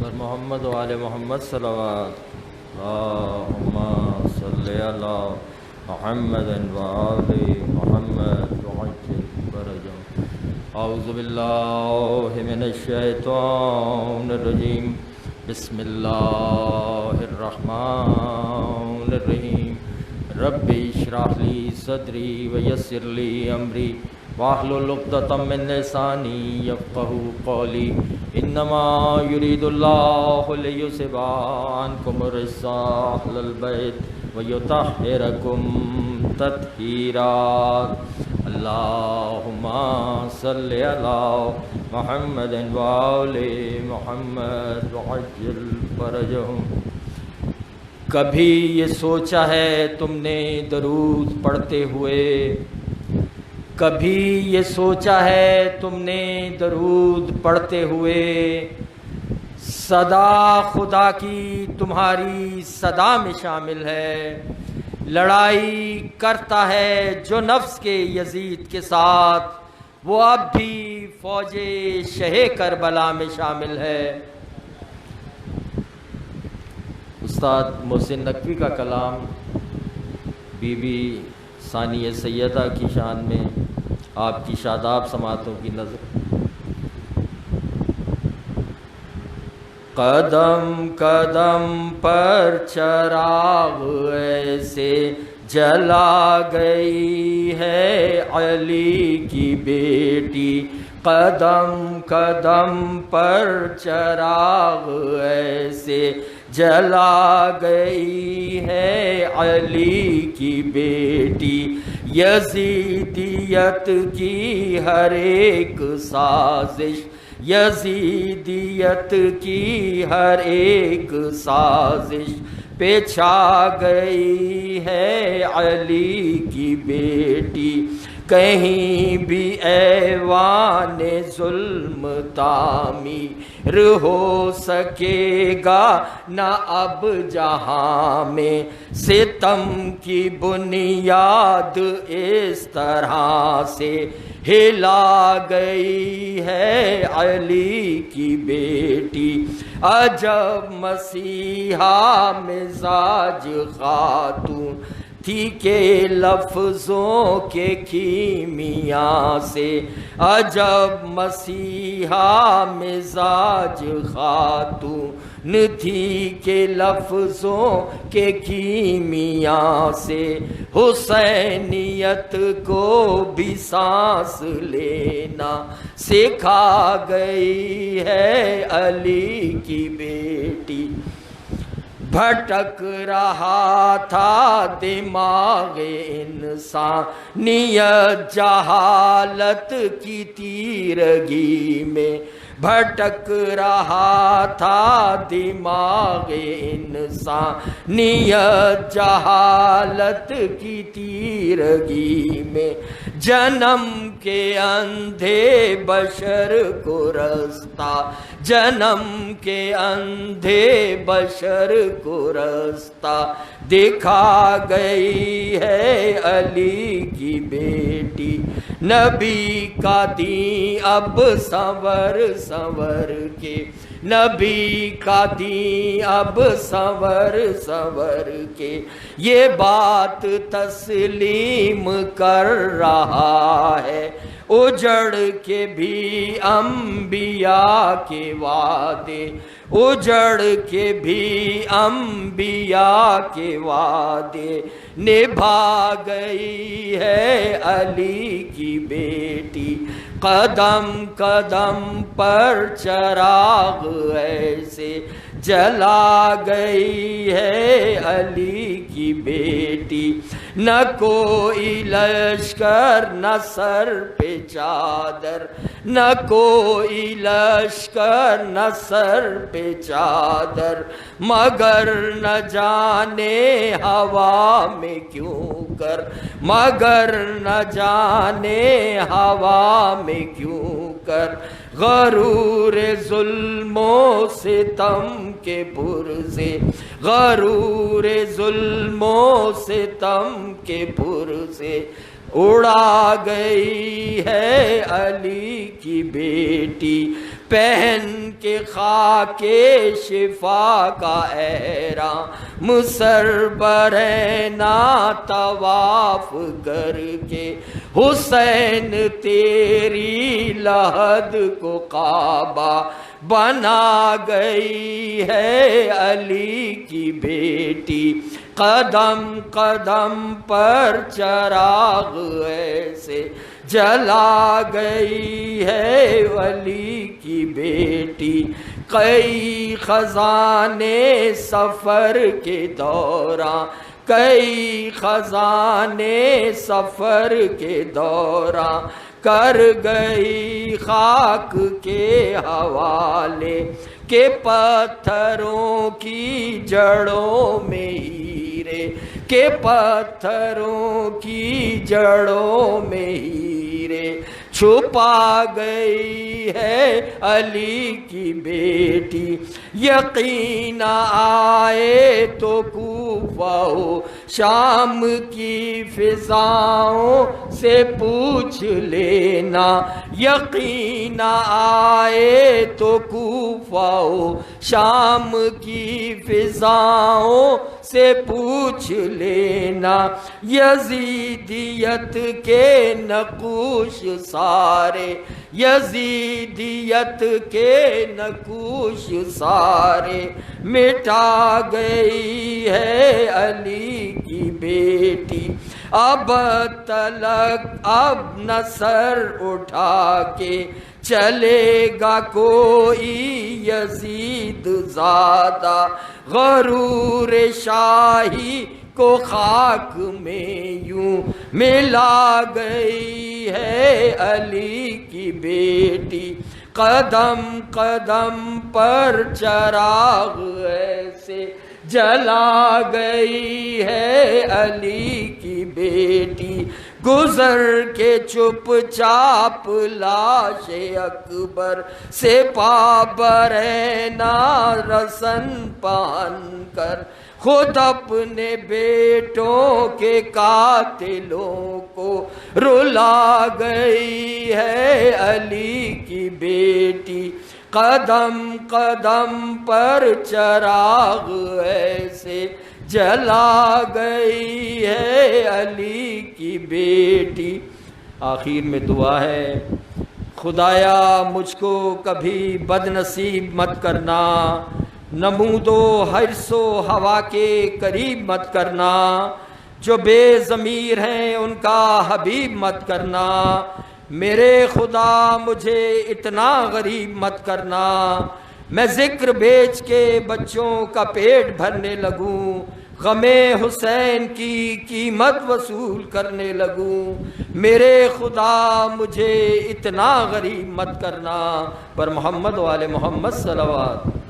اور محمد و آل محمد صلوات اللہم صلی علی محمد و آل محمد وعجل فرجهم. اعوذ باللہ من الشیطان الرجیم. بسم اللہ الرحمن الرحیم. رب اشرح لی صدری ویسر لی امری واحلل عقدۃ من لسانی یفقہوا قولی. انما یرید اللہ لیذھب عنکم الرجس اہل البیت ویطہرکم تطہیرا. اللہم صلی علی محمد وآل محمد وعجل فرجهم. کبھی یہ سوچا ہے تم نے درود پڑھتے ہوئے، کبھی یہ سوچا ہے تم نے درود پڑھتے ہوئے، صدا خدا کی تمہاری صدا میں شامل ہے. لڑائی کرتا ہے جو نفس کے یزید کے ساتھ، وہ اب بھی فوج شہ کربلا میں شامل ہے. استاد محسن نقوی کا کلام بی بی ثانیہ سیدہ کی شان میں آپ کی شاداب سماعتوں کی نظر. قدم قدم پر چراغ ایسے جلا گئی ہے علی کی بیٹی. قدم قدم پر چراغ ایسے جلا گئی ہے علی کی بیٹی. یزیدیت کی ہر ایک سازش، یزیدیت کی ہر ایک سازش پہ چھا گئی ہے علی کی بیٹی. کہیں بھی ایوان ظلم تعمیر ہو سکے گا نہ اب جہاں میں. ستم کی بنیاد اس طرح سے ہلا گئی ہے علی کی بیٹی. عجب مسیحا مزاج خاتون تھی کہ لفظوں کے کیمیا سے. عجب مسیحا مزاج خاتون تھی کہ لفظوں کے کیمیا سے. حسینیت کو بھی سانس لینا سکھا گئی ہے علی کی بیٹی. بھٹک رہا تھا دماغ انسانیت جہالت کی تیرگی میں. بھٹک رہا تھا دماغ انسانیت جہالت کی تیرگی میں. جنم کے اندھے بشر کو رستہ، جنم کے اندھے بشر کو رستہ دکھا گئی ہے علی کی بیٹی. نبی کا دین اب سنور سنور کے، نبی کا دین اب سنور سنور کے یہ بات تسلیم کر رہا ہے. اجڑ کے بھی انبیاء کے وعدے، اجڑ کے بھی انبیاء کے وعدے نبھا گئی ہے علی کی بیٹی. قدم قدم پر چراغ ایسے جلا گئی ہے علی کی بیٹی. نہ کوئی لشکر نہ سر پہ چادر، نہ کوئی لشکر نہ سر پہ چادر، مگر نہ جانے ہوا میں کیوں کر، مگر نہ جانے ہوا میں کیوں کر غرور ظلم و ستم کے پرزے، غرور ظلم و ستم کے پرزے اڑا گئی ہے علی کی بیٹی. پہن کے خاک شفا کا احرام سر برہنہ طواف کر کے حسین تیری لحد کو کعبہ بنا گئی ہے علی کی بیٹی قدم قدم پر چراغ ایسے جلا گئی ہے علی کی بیٹی کئی خزانے سفر کے دوران کئی خزانے سفر کے دوران کر گئی خاک کے حوالے کہ پتھروں کی جڑوں میں ہیرے کہ پتھروں کی جڑوں میں ہیرے چھپا گئی ہے علی کی بیٹی یقین آئے تو کوفہ و شام کی فضاؤں سے پوچھ لینا یقین آئے تو کوفہ و شام کی فضاؤں سے پوچھ لینا یزیدیت کے نقوش سارے یزیدیت کے نقوش سارے مٹا گئی ہے علی کی بیٹی اب تلک اب نہ سر اٹھا کے چلے گا کوئی یزید زادہ غرور شاہی کو خاک میں یوں ملا گئی ہے علی کی بیٹی قدم قدم پر چراغ ایسے جلا گئی ہے علی کی بیٹی گزر کے چپ چاپ لاش اکبر سے پابرہنہ رسن پہن کر خود اپنے بیٹوں کے قاتلوں کو رلا گئی ہے علی کی بیٹی قدم قدم پر چراغ ایسے جلا گئی ہے علی کی بیٹی آخر میں دعا ہے خدایا مجھ کو کبھی بد نصیب مت کرنا نمود و حرص و ہوا کے قریب مت کرنا جو بے ضمیر ہیں ان کا حبیب مت کرنا میرے خدا مجھے اتنا غریب مت کرنا میں ذکر بیچ کے بچوں کا پیٹ بھرنے لگوں غم حسین کی قیمت وصول کرنے لگوں میرے خدا مجھے اتنا غریب مت کرنا پر محمد و آل محمد صلوات